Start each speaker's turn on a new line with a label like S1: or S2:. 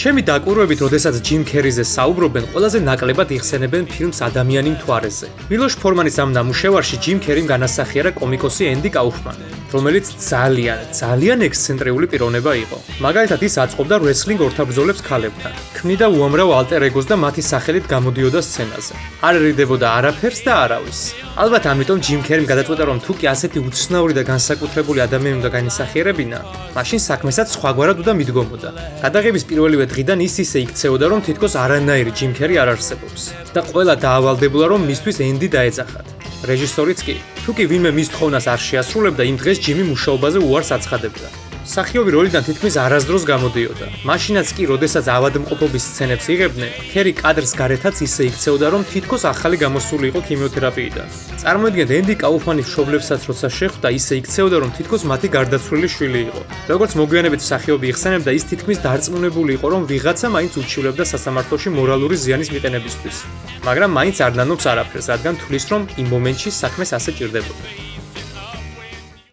S1: ჩემი დაკვირვებით, როდესაც ჯიმ ქერიზე საუბრობენ, ყველაზე ნაკლებად იხსენებენ ფილმს ადამიანი მთვარეზე. მილოშ ფორმანის ამ ნამუშევარში ჯიმ ქერიმ განასახიერა კომიკოსი ენდი კაუფმანი, რომელიც ძალიან ექსცენტრიული პიროვნება იყო. მაგალითად, ის აწყობდა რესლინგ ორთაბრძოლებს ქალებთან, ქმნიდა უამრავ ალტერ ეგოს და მათი სახელით გამოდიოდა სცენაზე. არ ერიდებოდა არაფერს და არავის. ალბათ ამიტომ ჯიმ ქერიმ გადაწყვიტა, რომ თუ კი ასეთი უცნაური და განსაკუთრებული ადამიანი უნდა განისახიერებინა, მაშინ საქმესაც სხვაგვარად უნდა მიდგომოდა. გადაღების პირველივე დღიდან ის ისე იქცეოდა, რომ თითქოს არანაირი ჯიმ ქერი არ არსებობს და ყველა დაავალდებულა, რომ მისთვის ენდი დაეძახათ. რეჟისორიც კი, თუ კი ვინმე მის თხოვნას არ შეასრულებდა, იმ დღეს ჯიმი მუშაობაზე უარს აცხადებდა. მსახიობი როლიდან თითქმის არასდროს გამოდიოდა. მაშინაც კი, როდესაც ავადმყოფობის სცენებს იღებდნენ, ქერი კადრს გარეთაც ისე იქცეოდა, რომ თითქოს ახალი გამოსული იყო ქიმიოთერაპიიდან. წარმოიდგინეთ, ენდი კაუფმანის მშობლებსაც როცა შეხვდა, ისე იქცეოდა, რომ თითქოს მათი გარდაცვლილი შვილი იყო. როგორც მოგვიანებით მსახიობი იხსენებდა, ის თითქმის დარწმუნებული იყო, რომ ვიღაცა მაინც უჩივლებდა სასამართლოში მორალური ზიანის მიყენებისთვის. მაგრამ მაინც არ ნანობს არაფერს, რადგან თვლის, რომ იმ მომენტში საქმეს ასე ჭირდებოდა.